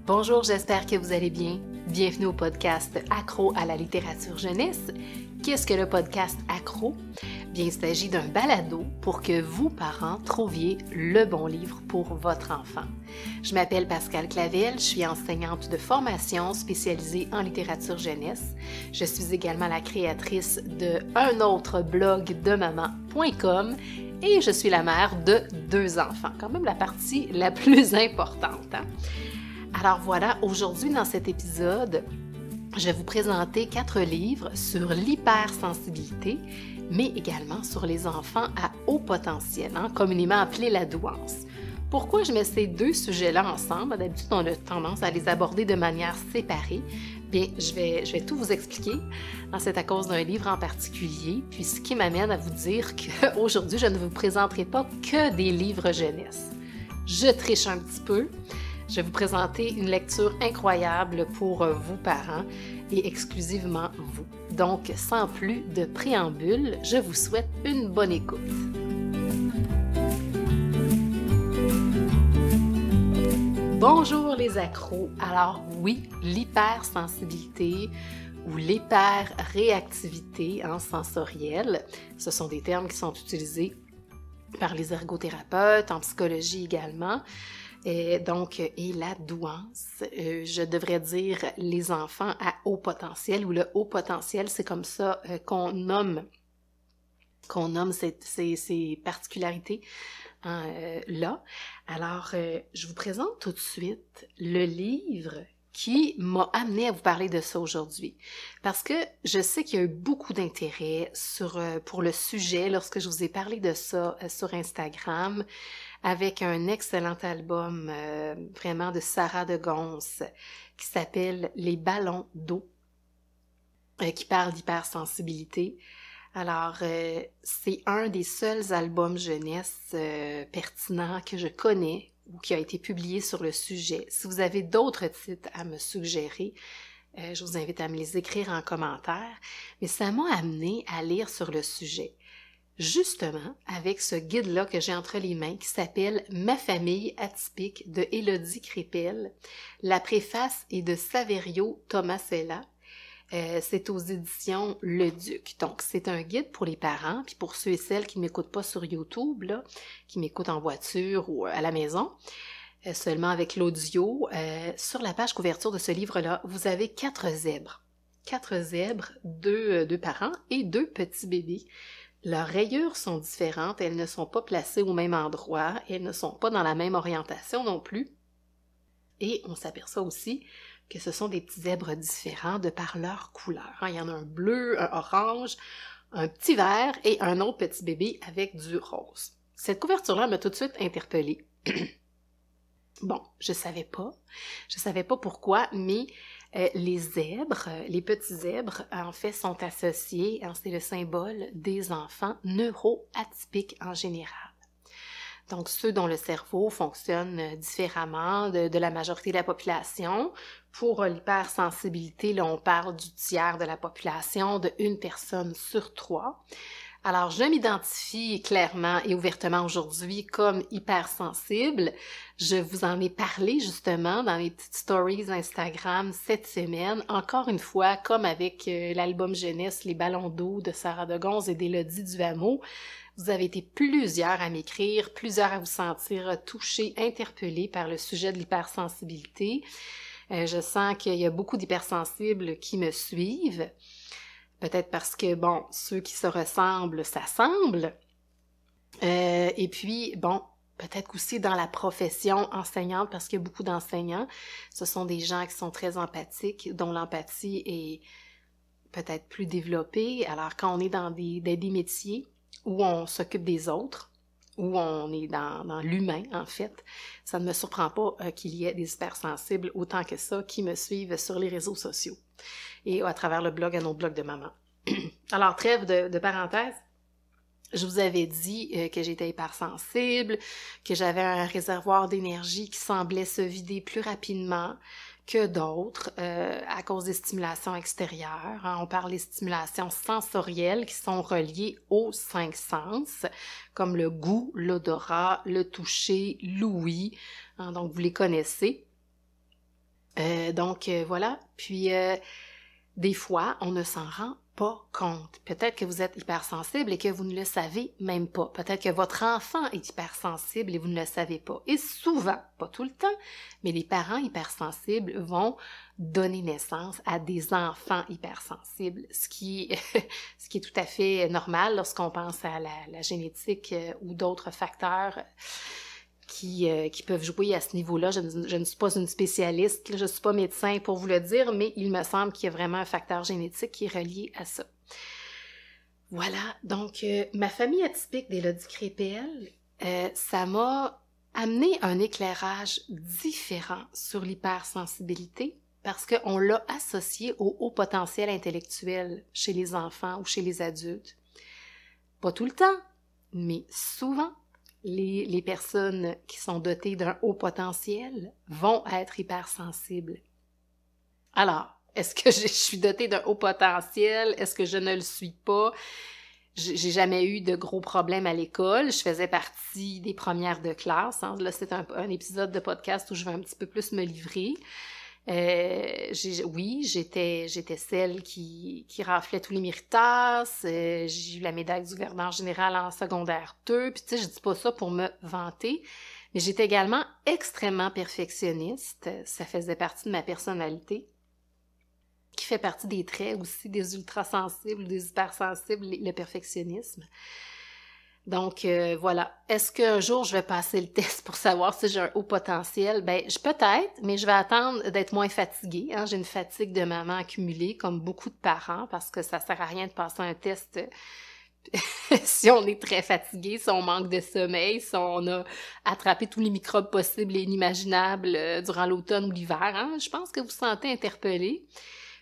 Bonjour, j'espère que vous allez bien. Bienvenue au podcast Accro à la littérature jeunesse. Qu'est-ce que le podcast Accro? Bien, il s'agit d'un balado pour que vous, parents, trouviez le bon livre pour votre enfant. Je m'appelle Pascale Clavel, je suis enseignante de formation spécialisée en littérature jeunesse. Je suis également la créatrice de un autre blog de maman.com et je suis la mère de 2 enfants, quand même la partie la plus importante. Alors voilà, aujourd'hui dans cet épisode, je vais vous présenter 4 livres sur l'hypersensibilité, mais également sur les enfants à haut potentiel, communément appelés la douance. Pourquoi je mets ces 2 sujets-là ensemble? D'habitude, on a tendance à les aborder de manière séparée. Bien, je vais tout vous expliquer. C'est à cause d'un livre en particulier, puis ce qui m'amène à vous dire qu'aujourd'hui, je ne vous présenterai pas que des livres jeunesse. Je triche un petit peu. Je vais vous présenter une lecture incroyable pour vous, parents, et exclusivement vous. Donc, sans plus de préambule, je vous souhaite une bonne écoute. Bonjour les accros! Alors oui, l'hypersensibilité ou l'hyperréactivité sensorielle, ce sont des termes qui sont utilisés par les ergothérapeutes, en psychologie également. Et la douance, je devrais dire les enfants à haut potentiel, ou le haut potentiel, c'est comme ça qu'on nomme ces particularités là. Alors, je vous présente tout de suite le livre qui m'a amené à vous parler de ça aujourd'hui. Parce que je sais qu'il y a eu beaucoup d'intérêt pour le sujet lorsque je vous ai parlé de ça sur Instagram, avec un excellent album vraiment de Sarah de Gonse qui s'appelle « Les ballons d'eau », qui parle d'hypersensibilité. Alors, c'est un des seuls albums jeunesse pertinents que je connais ou qui a été publié sur le sujet. Si vous avez d'autres titres à me suggérer, je vous invite à me les écrire en commentaire. Mais ça m'a amené à lire sur le sujet. Justement, avec ce guide-là que j'ai entre les mains qui s'appelle « Ma famille atypique » de Élodie Crépel. La préface est de Saverio Tomasella. C'est aux éditions Le Duc. Donc, c'est un guide pour les parents, puis pour ceux et celles qui ne m'écoutent pas sur YouTube, là, qui m'écoutent en voiture ou à la maison, seulement avec l'audio. Sur la page couverture de ce livre-là, vous avez 4 zèbres. 4 zèbres, 2 parents et 2 petits bébés. Leurs rayures sont différentes, elles ne sont pas placées au même endroit, elles ne sont pas dans la même orientation non plus. Et on s'aperçoit aussi que ce sont des petits zèbres différents de par leur couleur. Il y en a un bleu, un orange, un petit vert et un autre petit bébé avec du rose. Cette couverture-là m'a tout de suite interpellée. Bon, je savais pas pourquoi, mais les zèbres, les petits zèbres, en fait, sont associés, c'est le symbole des enfants neuroatypiques en général. Donc, ceux dont le cerveau fonctionne différemment de la majorité de la population. Pour l'hypersensibilité, là, on parle du tiers de la population, de 1 personne sur 3. Alors, je m'identifie clairement et ouvertement aujourd'hui comme hypersensible. Je vous en ai parlé justement dans mes petites stories Instagram cette semaine. Encore une fois, comme avec l'album jeunesse Les ballons d'eau de Sarah de Gonse et d'Élodie Duhameau, vous avez été plusieurs à m'écrire, plusieurs à vous sentir touchés, interpellés par le sujet de l'hypersensibilité. Je sens qu'il y a beaucoup d'hypersensibles qui me suivent. Peut-être parce que, bon, ceux qui se ressemblent s'assemblent. Et puis, bon, peut-être aussi dans la profession enseignante, parce qu'il y a beaucoup d'enseignants. Ce sont des gens qui sont très empathiques, dont l'empathie est peut-être plus développée. Alors, quand on est dans des métiers où on s'occupe des autres, où on est dans l'humain, en fait, ça ne me surprend pas qu'il y ait des hypersensibles autant que ça qui me suivent sur les réseaux sociaux et à travers le blog, à nos blogs de maman. Alors, trêve de parenthèse, je vous avais dit que j'étais hypersensible, que j'avais un réservoir d'énergie qui semblait se vider plus rapidement que d'autres à cause des stimulations extérieures. On parle des stimulations sensorielles qui sont reliées aux 5 sens, comme le goût, l'odorat, le toucher, l'ouïe. Donc, vous les connaissez. Voilà. Puis, des fois, on ne s'en rend pas compte. Peut-être que vous êtes hypersensible et que vous ne le savez même pas. Peut-être que votre enfant est hypersensible et vous ne le savez pas. Et souvent, pas tout le temps, mais les parents hypersensibles vont donner naissance à des enfants hypersensibles, ce qui est tout à fait normal lorsqu'on pense à la génétique ou d'autres facteurs qui peuvent jouer à ce niveau-là. Je ne suis pas une spécialiste, je ne suis pas médecin pour vous le dire, mais il me semble qu'il y a vraiment un facteur génétique qui est relié à ça. Voilà, donc ma famille atypique d'Élodie Crépel, ça m'a amené un éclairage différent sur l'hypersensibilité parce qu'on l'a associé au haut potentiel intellectuel chez les enfants ou chez les adultes. Pas tout le temps, mais souvent. Les personnes qui sont dotées d'un haut potentiel vont être hypersensibles. Alors, est-ce que je suis dotée d'un haut potentiel? Est-ce que je ne le suis pas? J'ai jamais eu de gros problèmes à l'école. Je faisais partie des premières de classe. Hein. Là, c'est un épisode de podcast où je vais un petit peu plus me livrer. J'étais celle qui raflait tous les méritas. J'ai eu la médaille du gouverneur général en secondaire 2. Puis tu sais, je dis pas ça pour me vanter, mais j'étais également extrêmement perfectionniste. Ça faisait partie de ma personnalité, qui fait partie des traits aussi des ultrasensibles, des hypersensibles, le perfectionnisme. Donc, voilà. Est-ce qu'un jour, je vais passer le test pour savoir si j'ai un haut potentiel? Peut-être, mais je vais attendre d'être moins fatiguée. Hein? J'ai une fatigue de maman accumulée, comme beaucoup de parents, parce que ça sert à rien de passer un test si on est très fatigué, si on manque de sommeil, si on a attrapé tous les microbes possibles et inimaginables durant l'automne ou l'hiver. Hein? Je pense que vous vous sentez interpellé.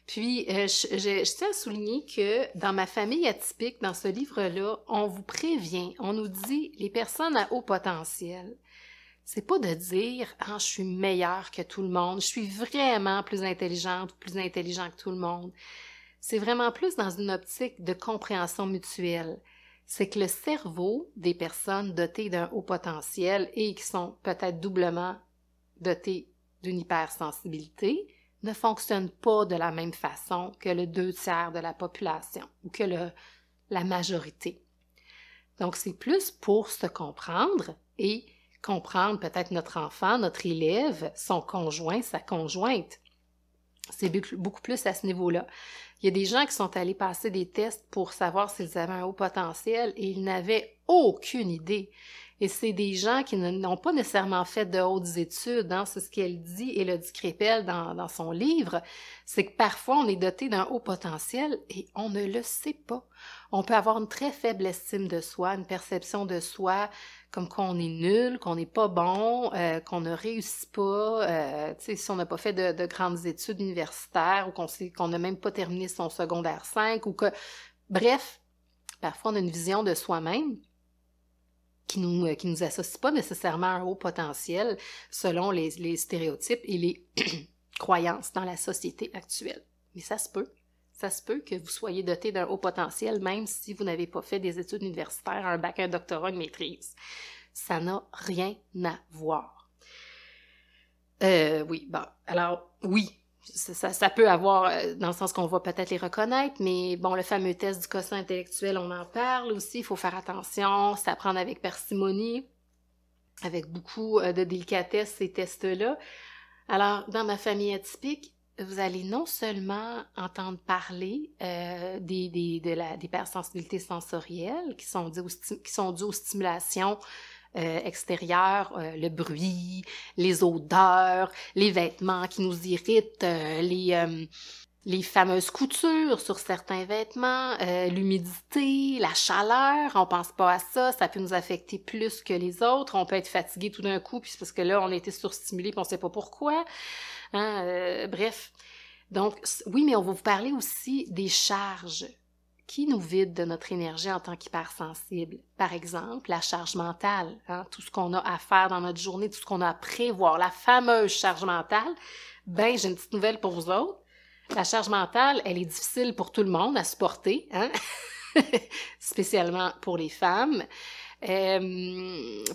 Puis, je tiens à souligner que dans ma famille atypique, dans ce livre-là, on vous prévient, on nous dit, les personnes à haut potentiel, c'est pas de dire « Ah, je suis meilleure que tout le monde, je suis vraiment plus intelligente ou plus intelligent que tout le monde ». C'est vraiment plus dans une optique de compréhension mutuelle. C'est que le cerveau des personnes dotées d'un haut potentiel et qui sont peut-être doublement dotées d'une hypersensibilité ne fonctionne pas de la même façon que le 2/3 de la population ou que la majorité. Donc, c'est plus pour se comprendre et comprendre peut-être notre enfant, notre élève, son conjoint, sa conjointe. C'est beaucoup plus à ce niveau-là. Il y a des gens qui sont allés passer des tests pour savoir s'ils avaient un haut potentiel et ils n'avaient aucune idée. Et c'est des gens qui n'ont pas nécessairement fait de hautes études, hein. C'est ce qu'elle dit, Élodie Crépel, dans son livre, c'est que parfois on est doté d'un haut potentiel et on ne le sait pas. On peut avoir une très faible estime de soi, une perception de soi comme qu'on est nul, qu'on n'est pas bon, qu'on ne réussit pas, tu sais, si on n'a pas fait de grandes études universitaires ou qu'on n'a même pas terminé son secondaire 5 ou que, bref, parfois on a une vision de soi-même qui nous associe pas nécessairement à un haut potentiel selon les stéréotypes et les croyances dans la société actuelle. Mais ça se peut que vous soyez doté d'un haut potentiel même si vous n'avez pas fait des études universitaires, un bac, un doctorat, une maîtrise. Ça n'a rien à voir. Oui, ça peut avoir, dans le sens qu'on va peut-être les reconnaître, mais bon, le fameux test du quotient intellectuel, on en parle aussi, il faut faire attention, c'est à prendre avec parcimonie, avec beaucoup de délicatesse, ces tests-là. Alors, dans ma famille atypique, vous allez non seulement entendre parler des hypersensibilités sensorielles qui sont dues aux stimulations extérieures, le bruit, les odeurs, les vêtements qui nous irritent, les fameuses coutures sur certains vêtements, l'humidité, la chaleur, on pense pas à ça, ça peut nous affecter plus que les autres, on peut être fatigué tout d'un coup, puis c'est parce que là, on a été surstimulé, puis on sait pas pourquoi, hein, bref. Donc, oui, mais on va vous parler aussi des charges qui nous vident de notre énergie en tant qu'hypersensible. Par exemple, la charge mentale, hein, tout ce qu'on a à faire dans notre journée, tout ce qu'on a à prévoir, la fameuse charge mentale. Ben, j'ai une petite nouvelle pour vous autres. La charge mentale, elle est difficile pour tout le monde à supporter, hein? Spécialement pour les femmes,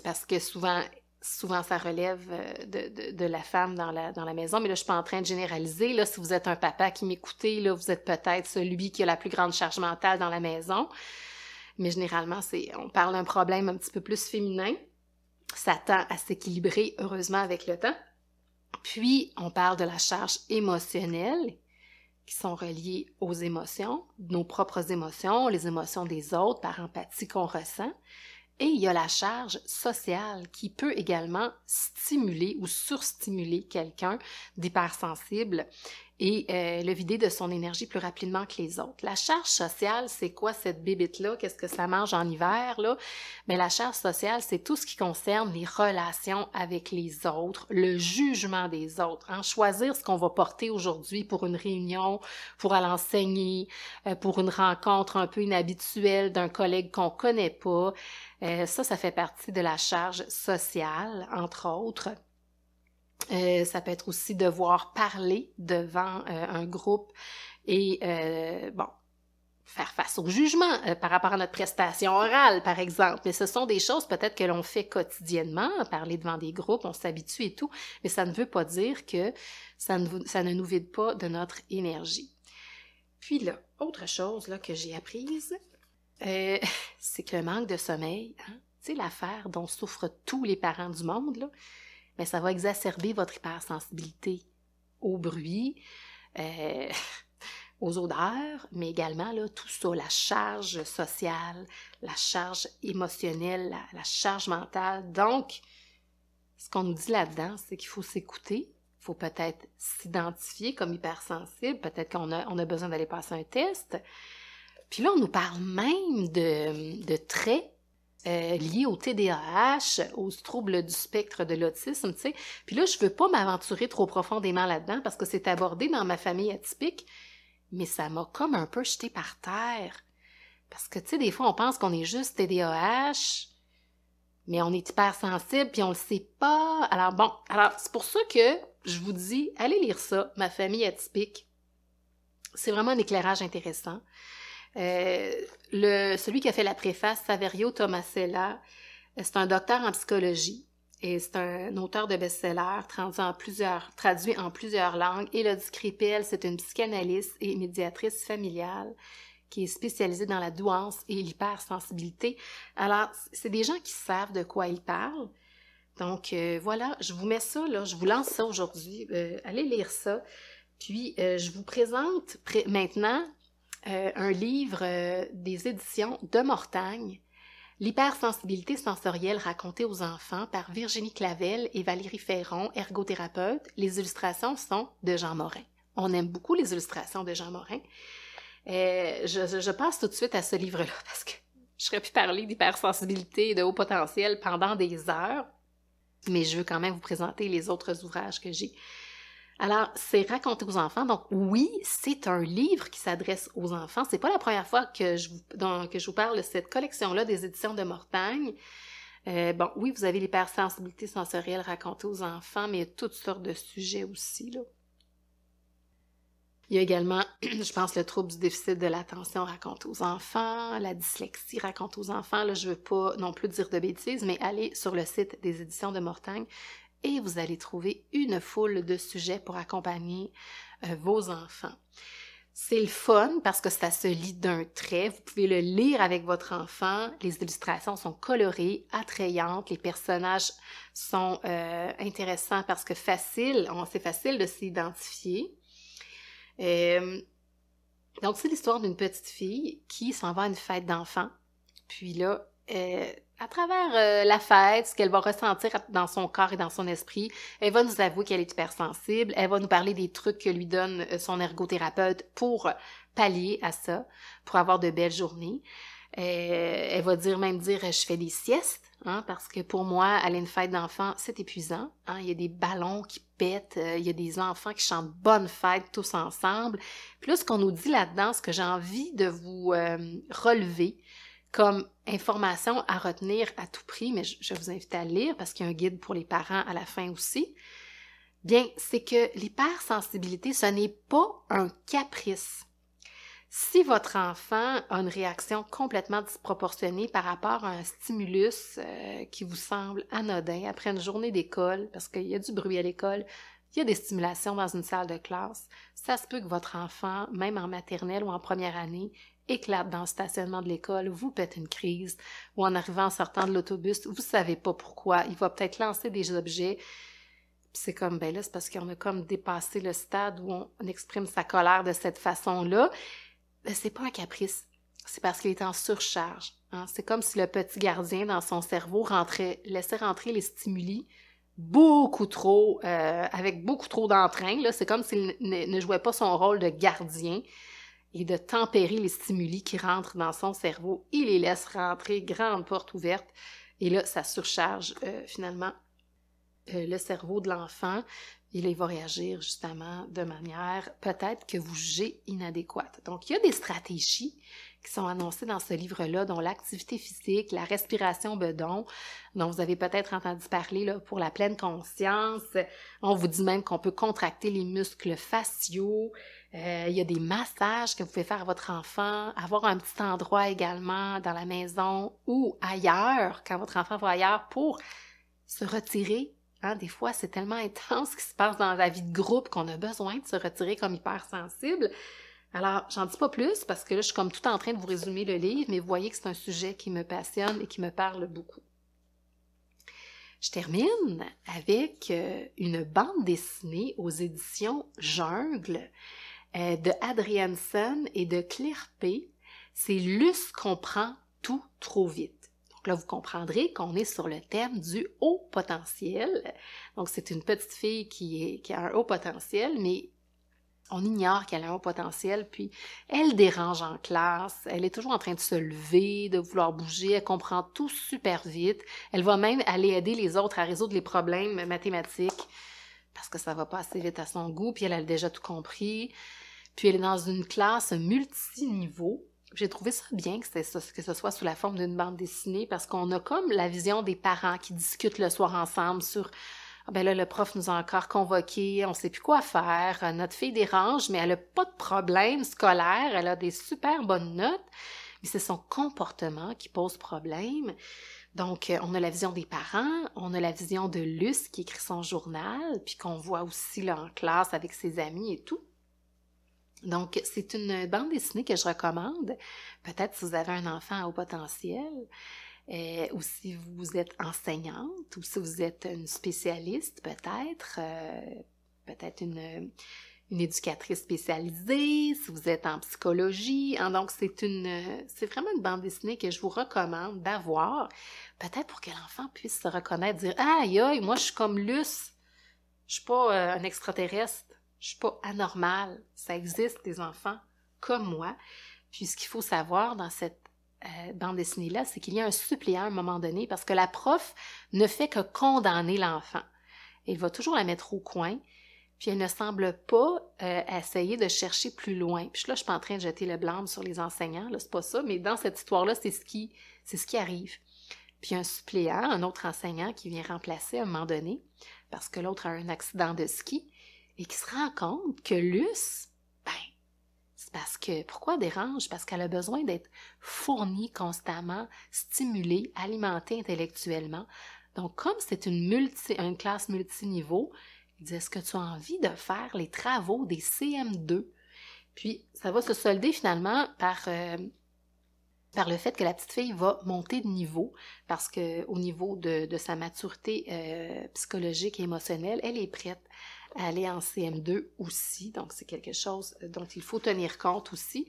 parce que souvent, souvent ça relève de la femme dans la maison, mais là, je suis pas en train de généraliser. Là, si vous êtes un papa qui m'écoutez, là, vous êtes peut-être celui qui a la plus grande charge mentale dans la maison. Mais généralement, on parle d'un problème un petit peu plus féminin. Ça tend à s'équilibrer, heureusement, avec le temps. Puis, on parle de la charge émotionnelle, qui sont reliées aux émotions, nos propres émotions, les émotions des autres, par empathie qu'on ressent. Et il y a la charge sociale qui peut également stimuler ou surstimuler quelqu'un d'hypersensible et le vider de son énergie plus rapidement que les autres. La charge sociale, c'est quoi cette bébite-là? Qu'est-ce que ça mange en hiver, là? Mais la charge sociale, c'est tout ce qui concerne les relations avec les autres, le jugement des autres, hein? Choisir ce qu'on va porter aujourd'hui pour une réunion, pour aller enseigner, pour une rencontre un peu inhabituelle d'un collègue qu'on connaît pas. Ça fait partie de la charge sociale, entre autres. Ça peut être aussi devoir parler devant un groupe et, faire face au jugement par rapport à notre prestation orale, par exemple. Mais ce sont des choses peut-être que l'on fait quotidiennement, parler devant des groupes, on s'habitue et tout, mais ça ne veut pas dire que ça ne nous vide pas de notre énergie. Puis là, autre chose là, que j'ai apprise, c'est que le manque de sommeil, hein, tu sais, l'affaire dont souffrent tous les parents du monde, là, mais ça va exacerber votre hypersensibilité au bruit, aux odeurs, mais également là, tout ça, la charge sociale, la charge émotionnelle, la charge mentale. Donc, ce qu'on nous dit là-dedans, c'est qu'il faut s'écouter, il faut peut-être s'identifier comme hypersensible, peut-être qu'on a besoin d'aller passer un test. Puis là, on nous parle même de traits liés au TDAH, aux troubles du spectre de l'autisme, tu sais. Puis là, je veux pas m'aventurer trop profondément là-dedans parce que c'est abordé dans ma famille atypique, mais ça m'a comme un peu jeté par terre. Parce que, tu sais, des fois, on pense qu'on est juste TDAH, mais on est hypersensible, puis on le sait pas. Alors c'est pour ça que je vous dis, allez lire ça, Ma famille atypique. C'est vraiment un éclairage intéressant. Celui qui a fait la préface, Saverio Tomasella, c'est un docteur en psychologie et c'est un auteur de best-seller traduit en plusieurs langues. Élodie Crépel, c'est une psychanalyste et médiatrice familiale qui est spécialisée dans la douance et l'hypersensibilité. Alors, c'est des gens qui savent de quoi ils parlent. Donc, voilà, je vous mets ça, là, je vous lance ça aujourd'hui. Allez lire ça. Puis, je vous présente maintenant un livre des éditions de Mortagne, L'hypersensibilité sensorielle racontée aux enfants par Virginie Clavel et Valérie Ferron, ergothérapeute. Les illustrations sont de Jean Morin. On aime beaucoup les illustrations de Jean Morin. Je passe tout de suite à ce livre-là parce que je serais pu parler d'hypersensibilité et de haut potentiel pendant des heures, mais je veux quand même vous présenter les autres ouvrages que j'ai. Alors, c'est raconté aux enfants. Donc, oui, c'est un livre qui s'adresse aux enfants. C'est pas la première fois que je vous parle de cette collection-là des éditions de Mortagne. Oui, vous avez l'hypersensibilité sensorielle racontée aux enfants, mais il y a toutes sortes de sujets aussi, là. Il y a également, je pense, le trouble du déficit de l'attention raconté aux enfants, la dyslexie racontée aux enfants. Là, je veux pas non plus dire de bêtises, mais allez sur le site des éditions de Mortagne. Et vous allez trouver une foule de sujets pour accompagner vos enfants. C'est le fun parce que ça se lit d'un trait. Vous pouvez le lire avec votre enfant. Les illustrations sont colorées, attrayantes. Les personnages sont intéressants parce que c'est facile de s'identifier. Donc, c'est l'histoire d'une petite fille qui s'en va à une fête d'enfants. Puis là, à travers la fête, ce qu'elle va ressentir dans son corps et dans son esprit, elle va nous avouer qu'elle est hypersensible, elle va nous parler des trucs que lui donne son ergothérapeute pour pallier à ça, pour avoir de belles journées. Elle va même dire je fais des siestes, hein, parce que pour moi, aller à une fête d'enfants, c'est épuisant. Hein, il y a des ballons qui pètent, il y a des enfants qui chantent bonne fête tous ensemble. Puis là, ce qu'on nous dit là-dedans, ce que j'ai envie de vous relever, comme information à retenir à tout prix, mais je vous invite à lire parce qu'il y a un guide pour les parents à la fin aussi, bien, c'est que l'hypersensibilité, ce n'est pas un caprice. Si votre enfant a une réaction complètement disproportionnée par rapport à un stimulus qui vous semble anodin après une journée d'école, parce qu'il y a du bruit à l'école, il y a des stimulations dans une salle de classe, ça se peut que votre enfant, même en maternelle ou en première année, éclate dans le stationnement de l'école, vous pète une crise, ou en arrivant en sortant de l'autobus, vous savez pas pourquoi, il va peut-être lancer des objets. Puis c'est comme, ben là, c'est parce qu'on a comme dépassé le stade où on exprime sa colère de cette façon-là. Ben, c'est pas un caprice, c'est parce qu'il est en surcharge. Hein? C'est comme si le petit gardien dans son cerveau laissait rentrer les stimuli beaucoup trop, avec beaucoup trop d'entrain. Là. C'est comme s'il ne jouait pas son rôle de gardien et de tempérer les stimuli qui rentrent dans son cerveau. Il les laisse rentrer, grande porte ouverte. Et là, ça surcharge finalement le cerveau de l'enfant. Et là, il va réagir justement de manière peut-être que vous jugez inadéquate. Donc, il y a des stratégies qui sont annoncées dans ce livre-là, dont l'activité physique, la respiration bedon, dont vous avez peut-être entendu parler là, pour la pleine conscience. On vous dit même qu'on peut contracter les muscles faciaux. Il y a des massages que vous pouvez faire à votre enfant, avoir un petit endroit également dans la maison ou ailleurs, quand votre enfant va ailleurs, pour se retirer. Hein, des fois, c'est tellement intense ce qui se passe dans la vie de groupe qu'on a besoin de se retirer comme hypersensible. Alors, j'en dis pas plus parce que là, je suis comme tout en train de vous résumer le livre, mais vous voyez que c'est un sujet qui me passionne et qui me parle beaucoup. Je termine avec une bande dessinée aux éditions Jungle de Adrianson et de Claire P. C'est « Luce comprend tout trop vite ». Donc là, vous comprendrez qu'on est sur le thème du haut potentiel. Donc, c'est une petite fille qui a un haut potentiel, mais on ignore qu'elle a un haut potentiel, puis elle dérange en classe, elle est toujours en train de se lever, de vouloir bouger, elle comprend tout super vite. Elle va même aller aider les autres à résoudre les problèmes mathématiques, parce que ça va pas assez vite à son goût, puis elle a déjà tout compris. Puis elle est dans une classe multiniveau. J'ai trouvé ça bien que ce soit sous la forme d'une bande dessinée parce qu'on a comme la vision des parents qui discutent le soir ensemble sur « ben là, le prof nous a encore convoqués, on sait plus quoi faire, notre fille dérange, mais elle a pas de problème scolaire, elle a des super bonnes notes, mais c'est son comportement qui pose problème. » Donc, on a la vision des parents, on a la vision de Luce qui écrit son journal, puis qu'on voit aussi là en classe avec ses amis et tout. Donc, c'est une bande dessinée que je recommande, peut-être si vous avez un enfant à haut potentiel, ou si vous êtes enseignante, ou si vous êtes une spécialiste, peut-être une éducatrice spécialisée, si vous êtes en psychologie. Hein, donc, c'est vraiment une bande dessinée que je vous recommande d'avoir, peut-être pour que l'enfant puisse se reconnaître, dire « Aïe, aïe, moi je suis comme Luce, je suis pas un extraterrestre. Je suis pas anormale, ça existe des enfants comme moi. » Puis ce qu'il faut savoir dans cette bande dessinée-là, c'est qu'il y a un suppléant à un moment donné parce que la prof ne fait que condamner l'enfant. Elle va toujours la mettre au coin, puis elle ne semble pas essayer de chercher plus loin. Puis là, je suis pas en train de jeter le blâme sur les enseignants, là, c'est pas ça, mais dans cette histoire-là, c'est ce qui arrive. Puis un suppléant, un autre enseignant qui vient remplacer à un moment donné, parce que l'autre a un accident de ski, et qui se rend compte que Luce, c'est parce que, pourquoi elle dérange? Parce qu'elle a besoin d'être fournie constamment, stimulée, alimentée intellectuellement. Donc, comme c'est une classe multiniveau, il dit, est-ce que tu as envie de faire les travaux des CM2? Puis, ça va se solder finalement par le fait que la petite fille va monter de niveau, parce que au niveau de sa maturité psychologique et émotionnelle, elle est prête à aller en CM2 aussi, donc c'est quelque chose dont il faut tenir compte aussi.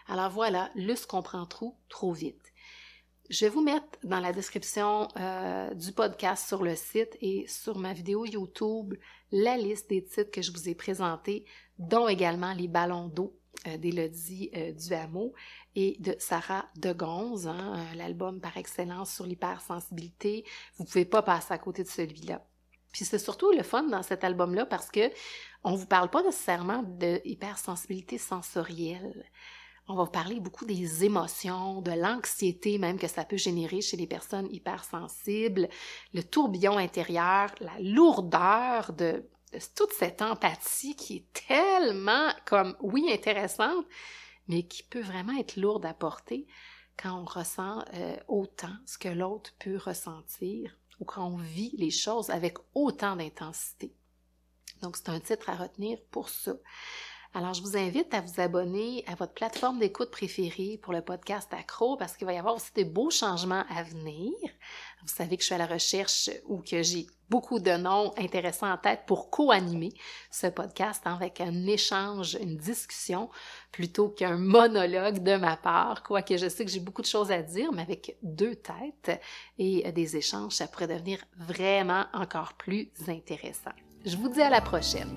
Alors voilà, Luce comprend trop vite. Je vais vous mettre dans la description du podcast sur le site et sur ma vidéo YouTube la liste des titres que je vous ai présentés, dont également les ballons d'eau d'Élodie Duhameau et de Sarah Degonze, hein, l'album par excellence sur l'hypersensibilité. Vous ne pouvez pas passer à côté de celui-là. Puis c'est surtout le fun dans cet album-là parce que on vous parle pas nécessairement de hypersensibilité sensorielle. On va vous parler beaucoup des émotions, de l'anxiété même que ça peut générer chez les personnes hypersensibles, le tourbillon intérieur, la lourdeur de toute cette empathie qui est tellement, comme, oui, intéressante, mais qui peut vraiment être lourde à porter quand on ressent autant ce que l'autre peut ressentir ou quand on vit les choses avec autant d'intensité. Donc, c'est un titre à retenir pour ça. Alors, je vous invite à vous abonner à votre plateforme d'écoute préférée pour le podcast Accro parce qu'il va y avoir aussi de beaux changements à venir. Vous savez que je suis à la recherche ou que j'ai beaucoup de noms intéressants en tête pour co-animer ce podcast avec un échange, une discussion plutôt qu'un monologue de ma part, quoique je sais que j'ai beaucoup de choses à dire, mais avec deux têtes et des échanges, ça pourrait devenir vraiment encore plus intéressant. Je vous dis à la prochaine!